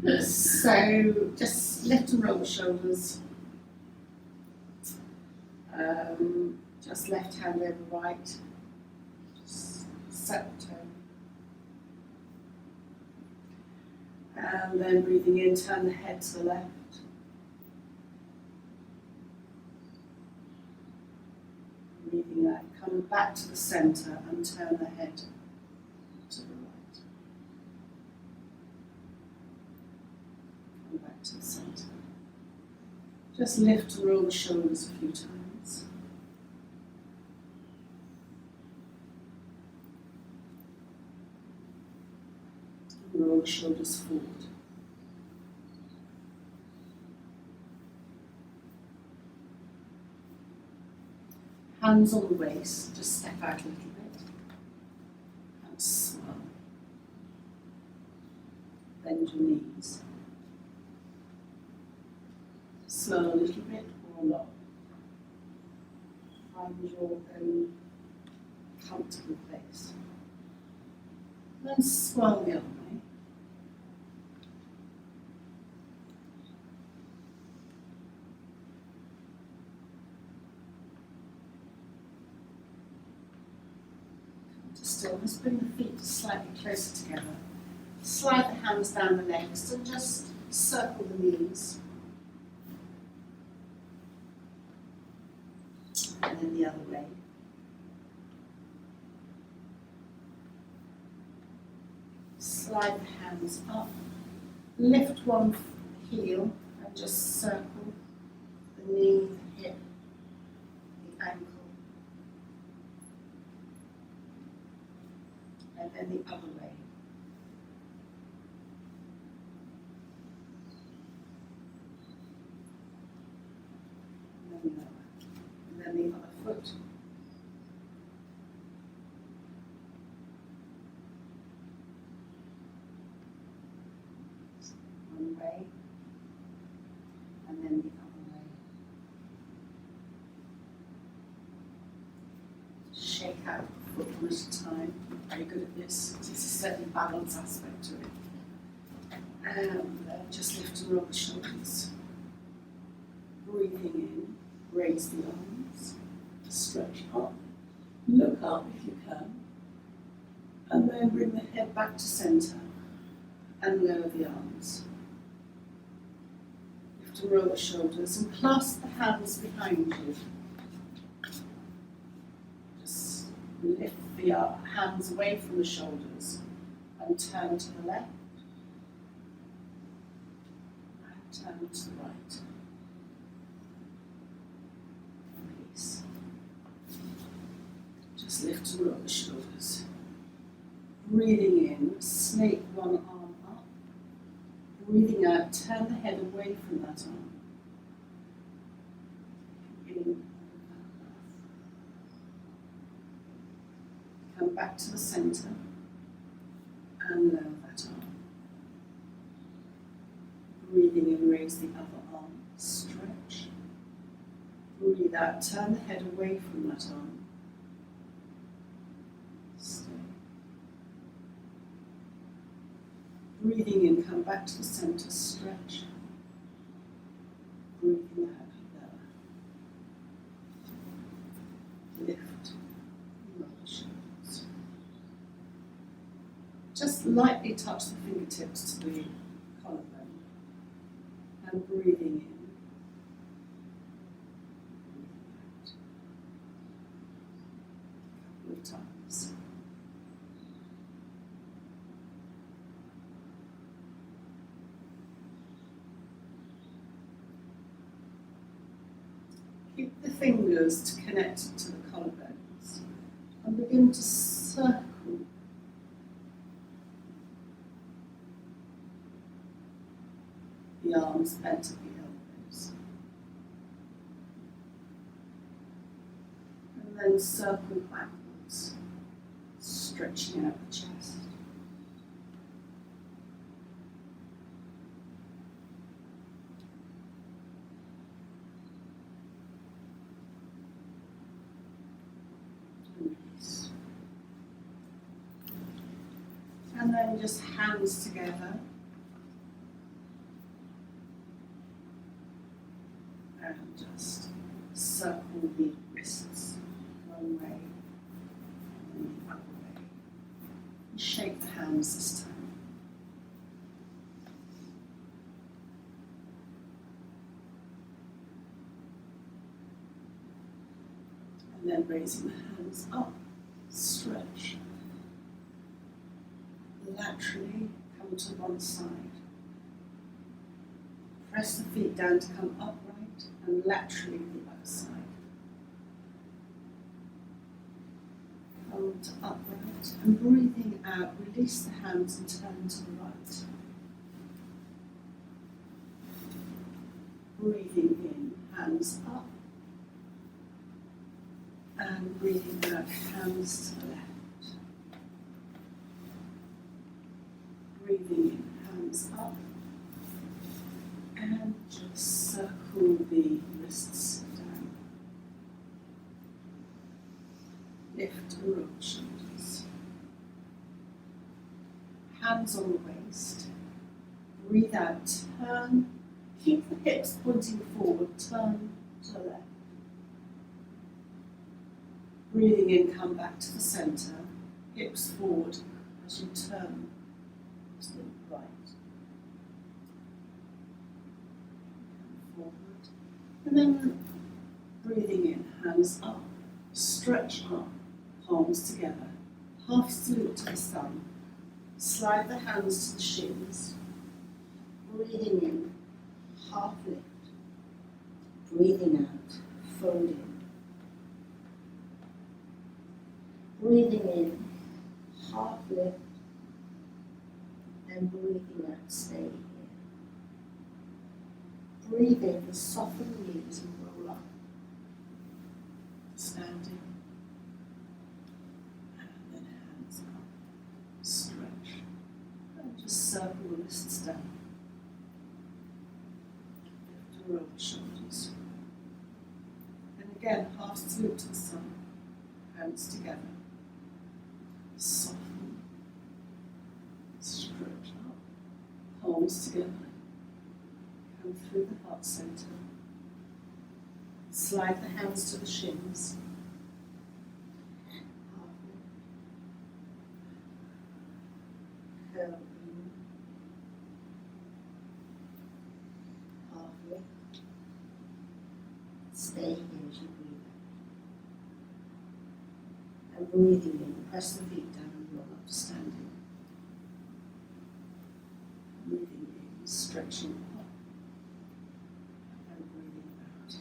So just lift and roll the shoulders. Just left hand over right. Just set the tone. And then breathing in, turn the head to the left. Breathing out, come back to the centre and turn the head to the right. Come back to the centre. Just lift and roll the shoulders a few times. And roll the shoulders forward. Hands on the waist, just step out a little bit. And swell. Bend your knees. Swell a little bit or a lot. Find your own comfortable place. And then swell the other way. Come to stillness, bring the feet slightly closer together. Slide the hands down the legs and just circle the knees. And then the other way. Slide the hands up, lift one heel and just circle the knee, the hip, the ankle, and then the other way. And then lower, and then the other foot. One way, and then the other way. Shake out the foot one at a time. Very good at this. There's a certain balance aspect to it. And just lift and roll the shoulders. Breathing in, raise the arms, stretch up, look up if you can, and then bring the head back to centre and lower the arms. To roll the shoulders and clasp the hands behind you. Just lift the hands away from the shoulders and turn to the left and turn to the right. Release. Just lift and roll the shoulders. Breathing in, snake one arm up. Breathing out, turn the head away from that arm. In. Come back to the centre and lower that arm. Breathing in, raise the other arm, stretch. Breathe out, turn the head away from that arm. Stay. Breathing in, come back to the centre, stretch. Breathing out, lower. Lift, roll the shoulders. Just lightly touch the fingertips to the collarbone. And breathing in, breathing out. A couple of times. Keep the fingers to connect to the collarbones and begin to circle the arms bent at the elbows. And then circle backwards, stretching out the chest. Release. And then just hands together. And shake the hands this time. And then raising the hands up, stretch. Laterally come to one side. Press the feet down to come upright and laterally the other side. Come to upright and breathing out, release the hands and turn to the right. Breathing in, hands up. And breathing out, hands to the left. Breathing in, hands up. And just circle the wrists down. Lift and roll shoulders. Hands on the waist. Breathe out, turn. Keep the hips pointing forward, turn to the left. Breathing in, come back to the centre, hips forward as you turn to the right. Forward. And then breathing in, hands up, stretch up, palms together, half salute to the thumb. Slide the hands to the shins. Breathing in, half lift. Breathing out, fold in. Breathing in, half lift, and breathing out, stay here. Breathe in, soften the knees and roll up. Standing. And then hands up. Stretch. And just circle the wrists down. Lift and roll the shoulders. And again, half salute to the sun. Hands together. Soften, stretch up, palms together, come through the heart centre, slide the hands to the shins, curl in, half lift, stay here as you breathe out, and breathing in, press the feet down and roll up to standing. Breathing in, stretching up, and breathing out.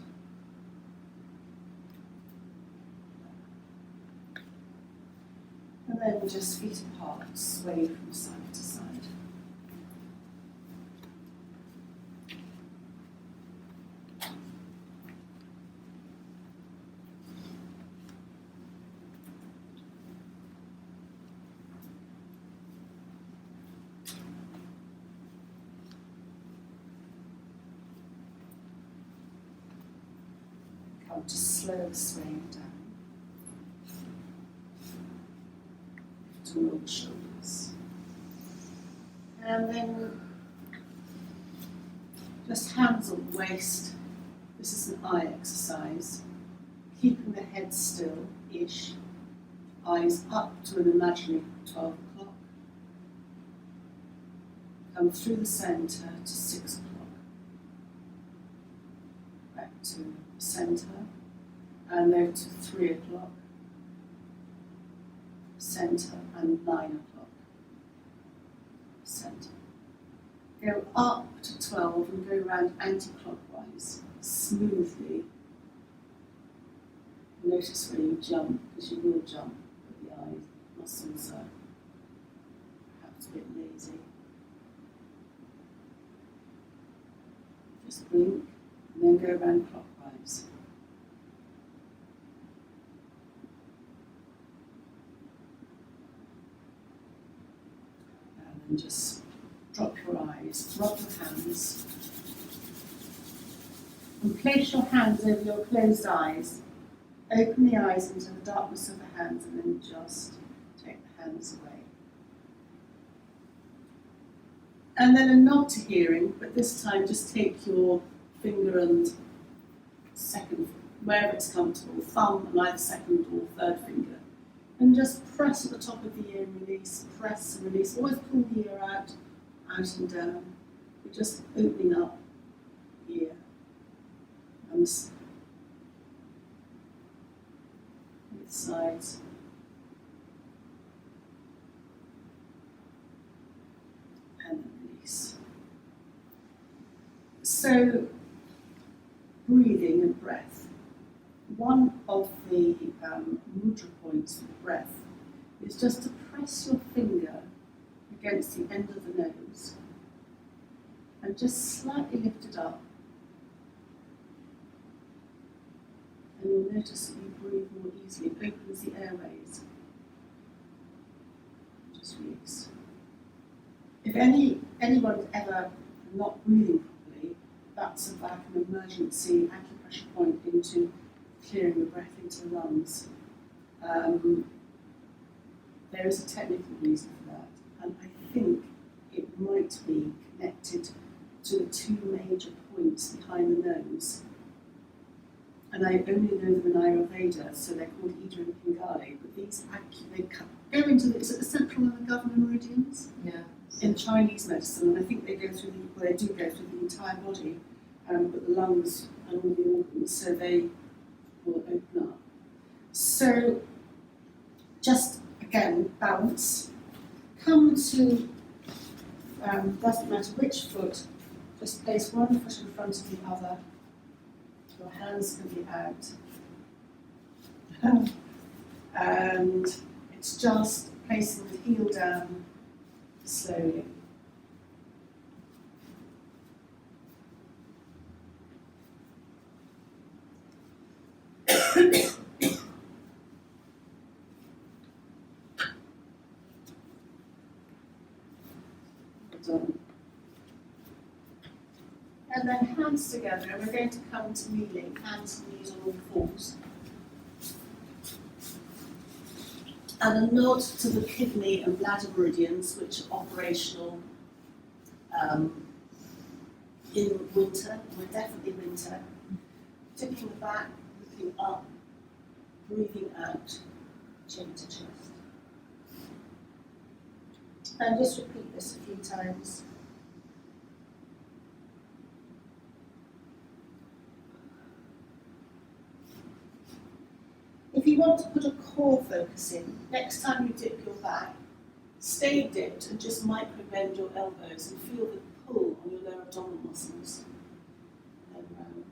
And then just feet apart, sway from side to side. Come to slow swaying down. Lift and roll the shoulders. And then just hands on the waist. This is an eye exercise. Keeping the head still-ish. Eyes up to an imaginary 12 o'clock. Come through the centre to 6 o'clock. Back to centre, and then to 3 o'clock, centre, and 9 o'clock, centre. Go up to 12 and go round anti-clockwise, smoothly. Notice where you jump, because you will jump, but the eye muscles are perhaps a bit lazy. Just blink, and then go round clockwise. And then just drop your eyes, drop your hands, and place your hands over your closed eyes. Open the eyes into the darkness of the hands, and then just take the hands away. And then a nod to hearing, but this time just take your finger and second, wherever it's comfortable, thumb and either second or third finger, And just press at the top of the ear and release, press and release. Always pull the ear out and down. We're just opening up the ear. And with sides. And release. So, breathing and breath. One of the mudra points of the breath is just to press your finger against the end of the nose and just slightly lift it up. And you'll notice that you breathe more easily. It opens the airways. Just release. If anyone's ever not breathing properly, that's like an emergency acupressure point into clearing the breath into the lungs. There is a technical reason for that, and I think it might be connected to the two major points behind the nose. And I only know them in Ayurveda, so they're called Ida and Pingala, but these they go into the, is it the central and the governor meridians? Yeah. In Chinese medicine, and I think they go through they do go through the entire body, but the lungs and all the organs, so they will open up. So, just again, balance. Come to, doesn't matter which foot, just place one foot in front of the other. Your hands can be out. And it's just placing the heel down slowly. Done. And then hands together, and we're going to come to kneeling, hands and knees on all fours. And a nod to the kidney and bladder meridians, which are operational in winter. We're definitely winter. Tipping the back, looking up, breathing out, chin to chest. And just repeat this a few times. If you want to put a core focus in, next time you dip your back, stay dipped and just micro bend your elbows and feel the pull on your lower abdominal muscles. And then round.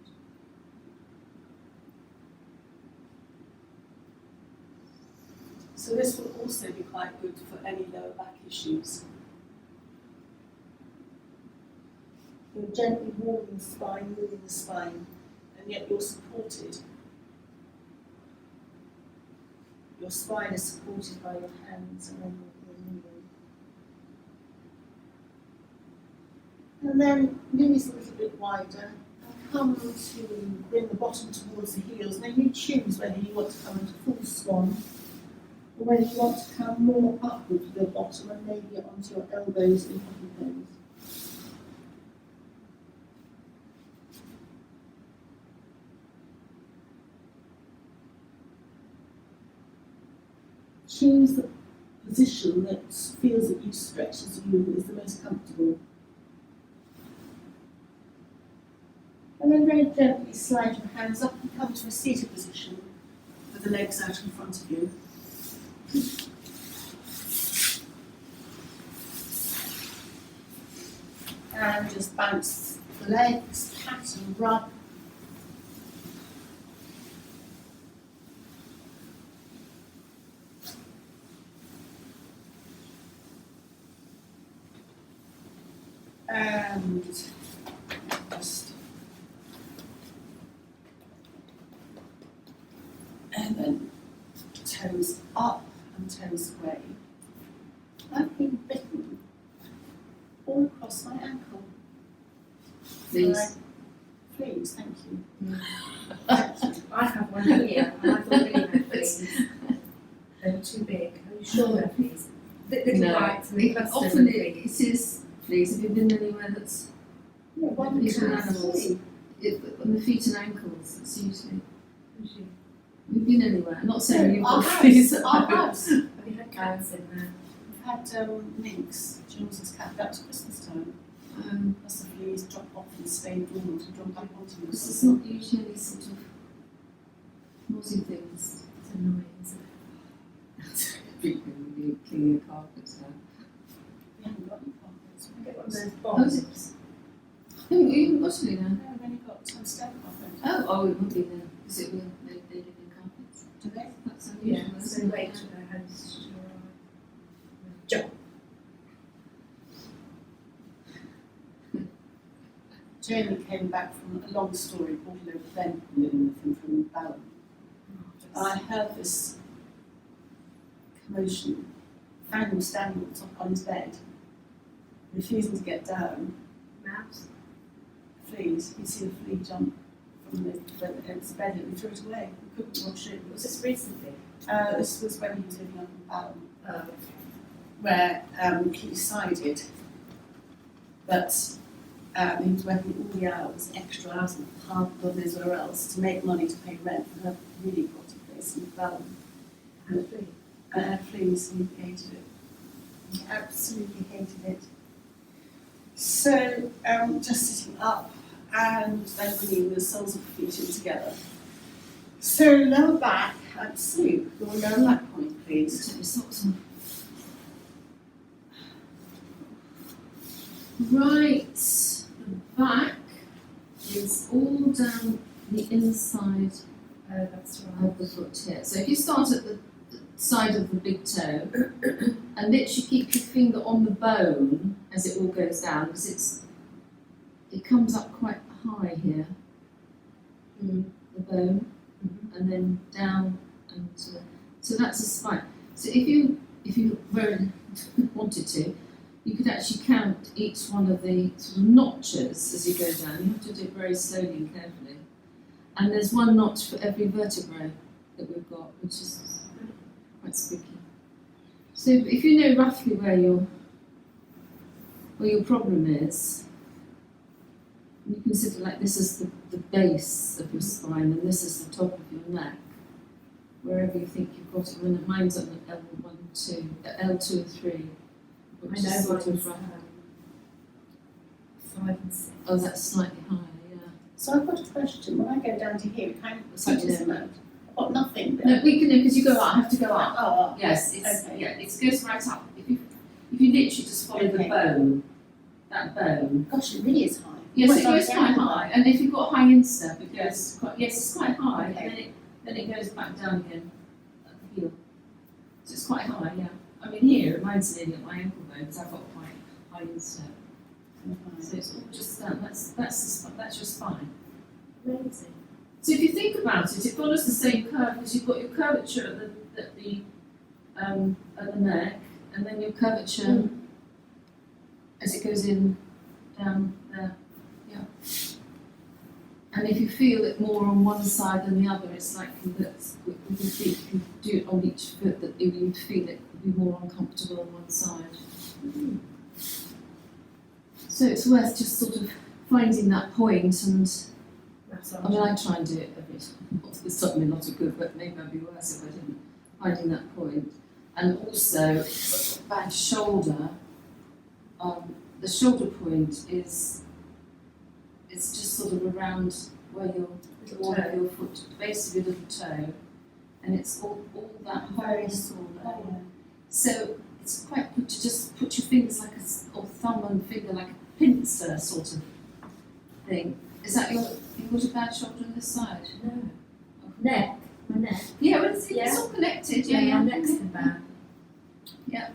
So this will also be quite good for any lower back issues. You're gently warming the spine, moving the spine, and yet you're supported. Your spine is supported by your hands and then you're moving. And then knees a little bit wider. And come to bring the bottom towards the heels. Now you choose whether you want to come into full swan or whether you want to come more upward with your bottom and maybe onto your elbows and hopping toes. Choose the position that feels that you stretches you and is the most comfortable. And then very gently slide your hands up and come to a seated position with the legs out in front of you. And just bounce the legs, pat and rub. And just, and then toes up and toes away. I've been bitten all across my ankle. Please. Please, thank you. I have one here, and I thought Lily had fleas. They were too big. Are you sure they're fleas? Little No. bites, and But often it is fleas. Have you been anywhere that's Yeah, one, Little two, animals. three. on the feet and ankles? It's usually. We've been anywhere. I'm not saying you've Our got house, fleas at our home. house. Have you had cats in there? We've had minks, Jules' cat, that was Christmas time. Plus the fleas drop off and stay dormant and drop back onto This is us. not usually sort of noisy things. It's annoying, isn't it? People really clean your carpets now. We haven't got any carpets. I get one of those Oh, is bombs. it? Oh, you haven't got any now? No, we've only got stone carpet. Oh, it would be then, because it will, they live in carpets. Do they? That's Yeah, unusual, so isn't wait it? till their house to arrive. Jump. Jamie came back from a long story, brought a little Ben living with him from Balham. I heard this commotion, found him standing on top on his bed, refusing to get down. Mouse. Fleas, he'd seen a flea jump from his bed and threw it away. He couldn't wash it. Was this recently? This was when he was living up in Balham, Oh. where he decided that he was working all the hours, extra hours in the pub, God knows where else, to make money to pay rent for her really got a place in Balham. And flea. And had fleas, and he hated it. He absolutely hated it. So, just sitting up and then bringing the soles of feet in together. So, lower back and sleep. Your lower back point, please. Take your socks on. Right, the back is all down the inside Oh, that's right. of the foot here. So if you start at the side of the big toe and literally keep your finger on the bone as it all goes down, because it comes up quite high here, the bone, and then down and so that's a spine. So if you very wanted to, you could actually count each one of the sort of notches as you go down. You have to do it very slowly and carefully. And there's one notch for every vertebrae that we've got, which is quite spooky. So if you know roughly where your problem is, you consider like this is the base of your spine and this is the top of your neck, wherever you think you've got it. I mean, mine's on the L1, 2, L2 and 3. Which I know is sort mine's of rough. 5 and 6. Oh, that's slightly higher, yeah. So I've got a question. When I go down to here, it kind of It's like teaches this. them out. I've got nothing No, there. we can, because you go up, have to go up. Oh, Yes, it's, Okay. yeah, it goes right up. If you literally just follow the Okay. bone, that bone. gosh, it really is high. Yes, Well, it goes down quite down. high, and if you've got high instep, it goes quite, yes, it's quite high, Okay. and then it goes back down again at the heel. So it's quite high, yeah. I mean here, mine's nearly at my ankle bone, because I've got quite high instep. So it's all just down, that's your spine. Amazing. So if you think about it, it follows the same curve, because you've got your curvature at the neck, and then your curvature as it goes in down there. Yeah. And if you feel it more on one side than the other, it's likely that with your feet, if you do it on each foot, that you'd feel it would be more uncomfortable on one side. So it's worth just sort of finding that point, and Massage. I mean, I try and do it every time. It's certainly not a good, but maybe I'd be worse if I didn't. Finding that point. And also, if I've got a bad shoulder, the shoulder point is, it's just sort of around where your Little ball toe. of your foot, base of your little toe, and it's all that Very whole small. area. So it's quite good to just put your fingers like or thumb and finger like a pincer sort of thing. Is that you've got a bad shoulder on this side? No. Neck. My neck. Yeah, well, it's Yeah. all connected. My neck's in bad. Yeah.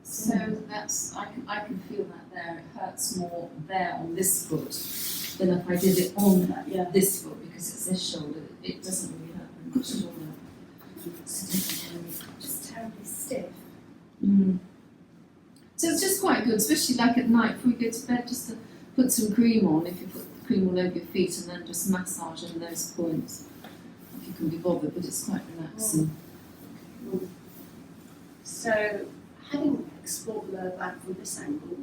So that's I can feel that there. It hurts more there on this foot than if I did it on Yeah. this foot, because it's this shoulder. It doesn't really hurt very much at all. Just terribly stiff. So it's just quite good, especially like at night before you go to bed, just to put some cream on. If you put the cream all over your feet and then just massage in those points, if you can be bothered. But it's quite relaxing. So, having explored the lower back from this angle,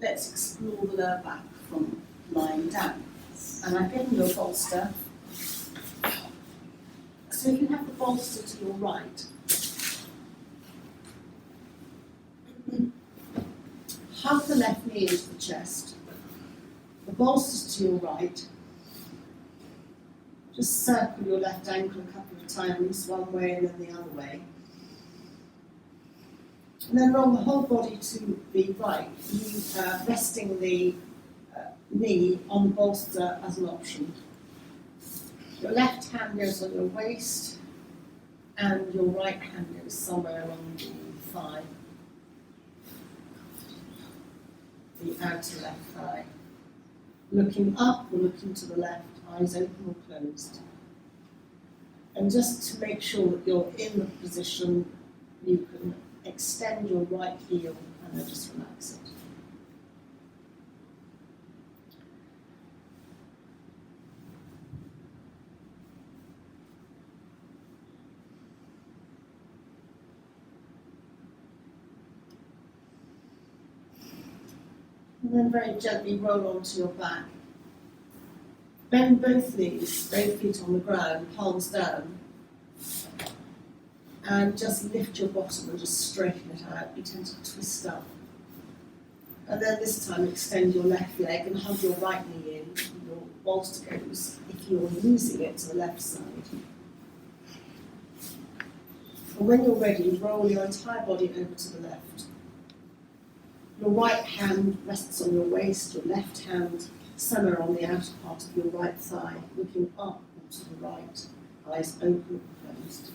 let's explore the lower back from lying down. And I've given you a bolster. So if you have the bolster to your right, hug the left knee into the chest, the bolster's to your right, just circle your left ankle a couple of times, one way and then the other way. And then roll the whole body to the right, you resting the knee on the bolster as an option. Your left hand goes on your waist, and your right hand goes somewhere on the thigh, the outer left thigh. Looking up or looking to the left, eyes open or closed. And just to make sure that you're in the position, you can extend your right heel and then just relax it. And then very gently roll onto your back. Bend both knees, both feet on the ground, palms down. And just lift your bottom and just straighten it out. You tend to twist up. And then this time extend your left leg and hug your right knee in. Your bolster goes, if you're using it, to the left side. And when you're ready, roll your entire body over to the left. Your right hand rests on your waist, your left hand somewhere on the outer part of your right thigh, looking up and to the right, eyes open and closed.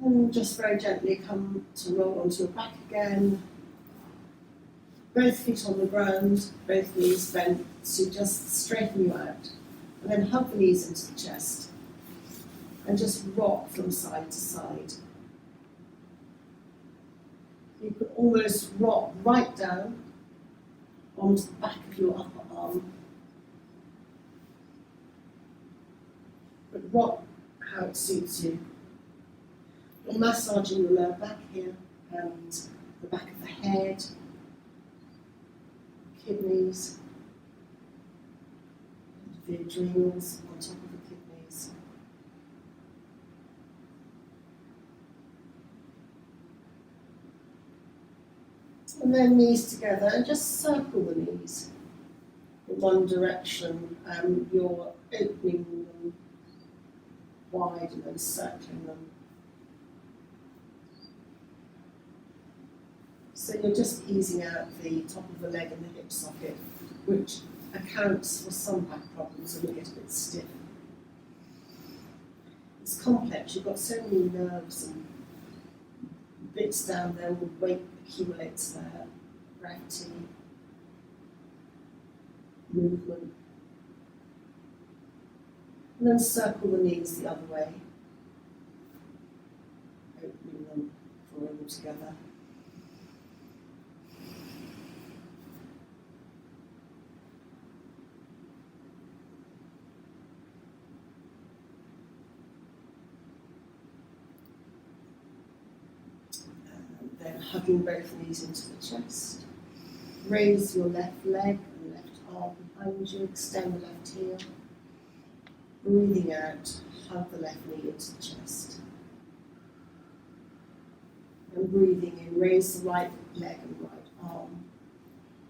And just very gently come to roll onto your back again. Both feet on the ground, both knees bent, so just straighten you out. And then hug the knees into the chest. And just rock from side to side. You could almost rock right down onto the back of your upper arm. But rock how it suits you. You're massaging the lower back here and the back of the head, kidneys, the adrenals on top of the kidneys. And then knees together and just circle the knees in one direction. You're opening them wide and then circling them. So you're just easing out the top of the leg and the hip socket, which accounts for some back problems and you get a bit stiff. It's complex, you've got so many nerves and bits down there where weight accumulates there, gravity, movement. And then circle the knees the other way, opening them, drawing them together. Then hugging both knees into the chest. Raise your left leg and left arm behind you, extend the left heel. Breathing out, hug the left knee into the chest. And breathing in, raise the right leg and right arm.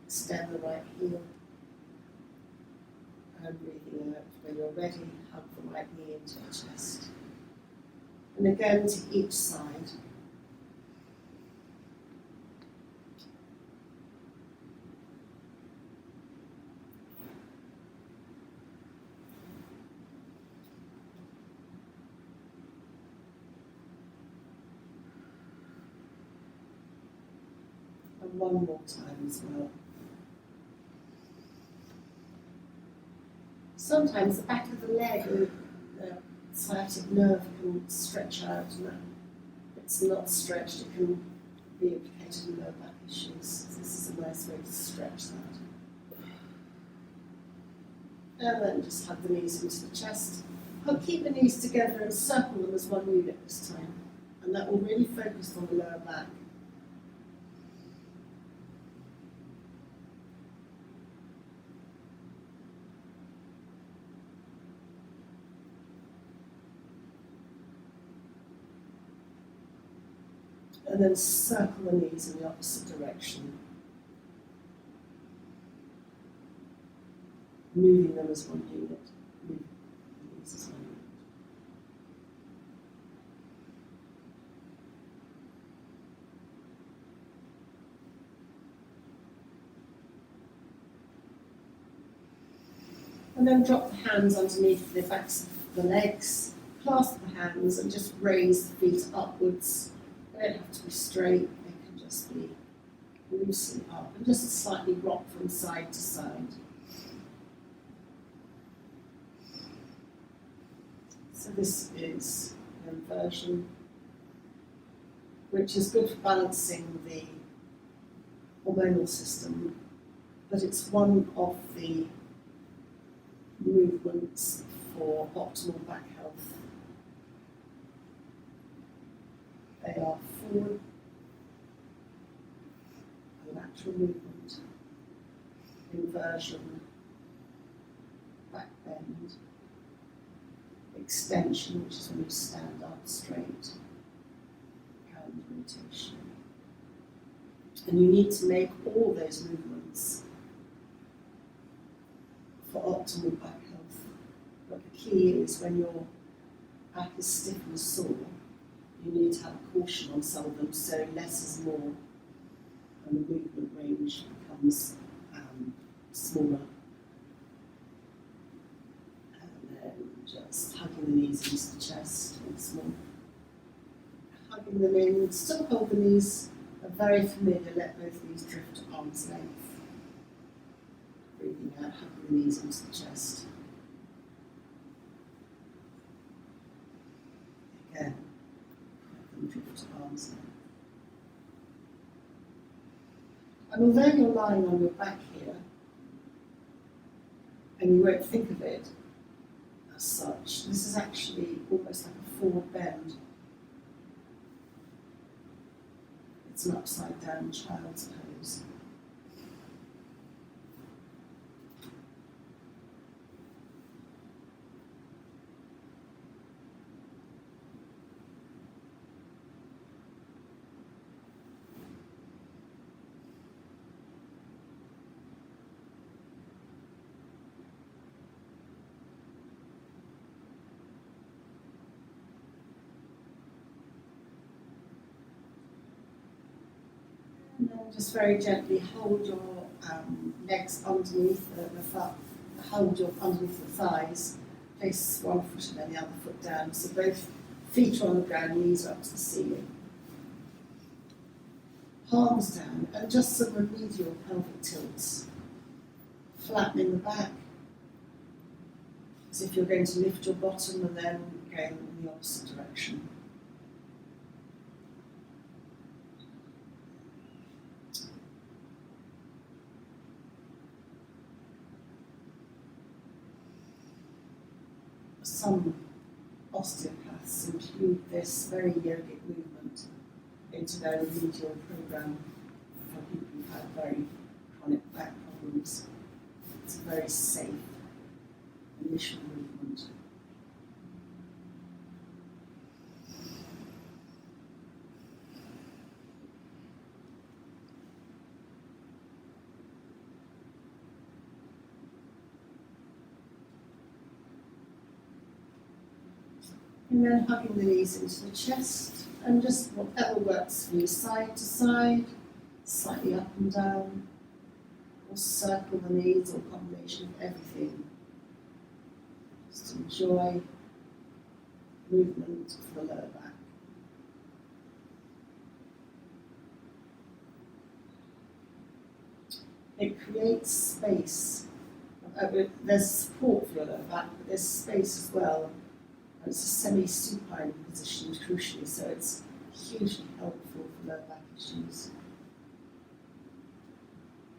Extend the right heel. And breathing out, when you're ready, hug the right knee into the chest. And again to each side. And one more time as well. Sometimes the back of the leg and the sciatic nerve can stretch out, and if it's not stretched, it can be implicated in lower back issues. This is a nice way to stretch that. And then just hug the knees into the chest. Keep the knees together and circle them as one unit this time. And that will really focus on the lower back. And then circle the knees in the opposite direction. Moving them as one unit. Moving the knees as one unit. And then drop the hands underneath the backs of the legs, clasp the hands and just raise the feet upwards. They don't have to be straight, they can just be loosely up and just slightly rock from side to side. So this is an inversion, which is good for balancing the hormonal system, but it's one of the movements for optimal back health. They are forward, a lateral movement, inversion, back bend, extension, which is when you stand up straight, hand rotation. And you need to make all those movements for optimal back health. But the key is when your back is stiff and sore, you need to have caution on some of them, so less is more, and the movement range becomes smaller. And then just hugging the knees into the chest once more. Hugging them in, still hold the knees, are very familiar, let both knees drift to arm's length. Breathing out, hugging the knees into the chest. Again, hug them drift to arm's length. And although you're lying on your back here, and you won't think of it as such, this is actually almost like a forward bend. It's an upside down child's pose. And then just very gently hold your legs underneath underneath the thighs. Place one foot and then the other foot down. So both feet are on the ground, knees are up to the ceiling. Palms down and just some remedial pelvic tilts. Flattening the back. As if you're going to lift your bottom and then going in the opposite direction. Some osteopaths include this very yogic movement into their remedial program for people who've had very chronic back problems. It's a very safe initial movement. And then hugging the knees into the chest, and just whatever works for you, side to side, slightly up and down, or circle the knees, or combination of everything. Just enjoy movement for the lower back. It creates space. There's support for your lower back, but there's space as well. It's a semi-supine position, crucially, so it's hugely helpful for low back issues.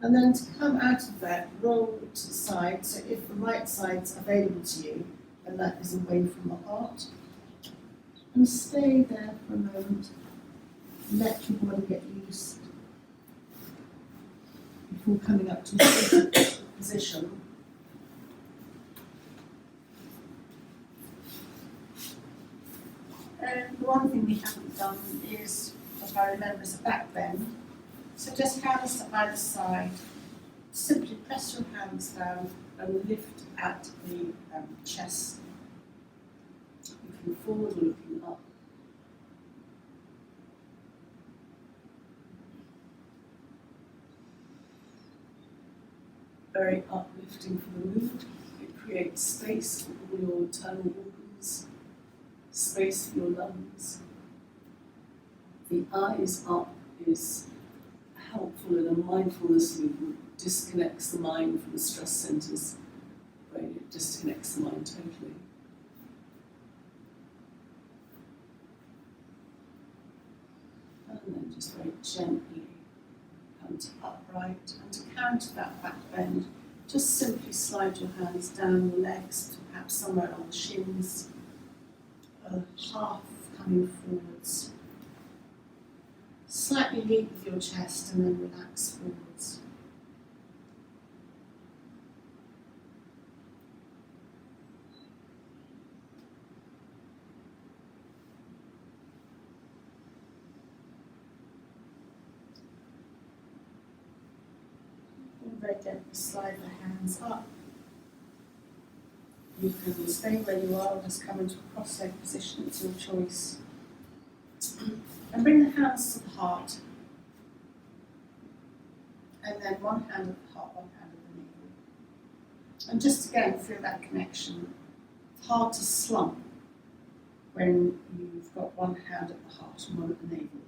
And then to come out of that, roll to the side, so if the right side's available to you, then that is away from the heart. And stay there for a moment, let your body get used before coming up to a seated position. The one thing we haven't done is, what I remember, is a back bend. So just hands to either side. Simply press your hands down and lift at the chest. Looking forward or looking up. Very uplifting for the mood. It creates space for all your internal organs, space for your lungs. The eyes up is helpful in a mindfulness movement. Disconnects the mind from the stress centres. Brain, it disconnects the mind totally. And then just very gently come to upright, and to counter that back bend, just simply slide your hands down your legs to perhaps somewhere along the shins, half coming forwards. Slightly lead with your chest and then relax forwards. And very gently slide the hands up. You can stay where you are or just come into a cross-leg position, it's your choice. And bring the hands to the heart. And then one hand at the heart, one hand at the navel. And just again, feel that connection. It's hard to slump when you've got one hand at the heart and one at the navel.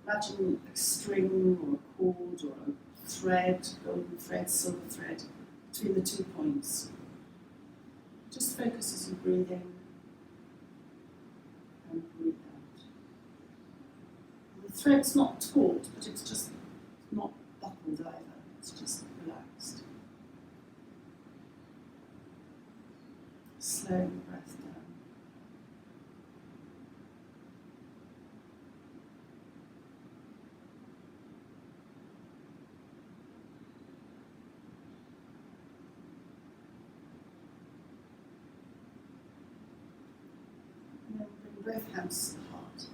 Imagine a string or a cord or a thread, golden thread, silver thread, between the 2 points. Just focus as you breathe in and breathe out. The thread's not taut, but it's just not buckled either. It's just relaxed. Slow breath down. And then bring both hands to the heart.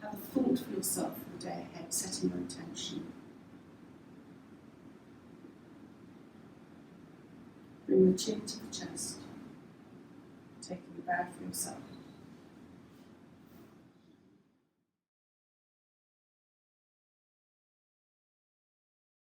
Have a thought for yourself for the day ahead, setting your intention. Bring the chin to the chest, taking a bow for yourself.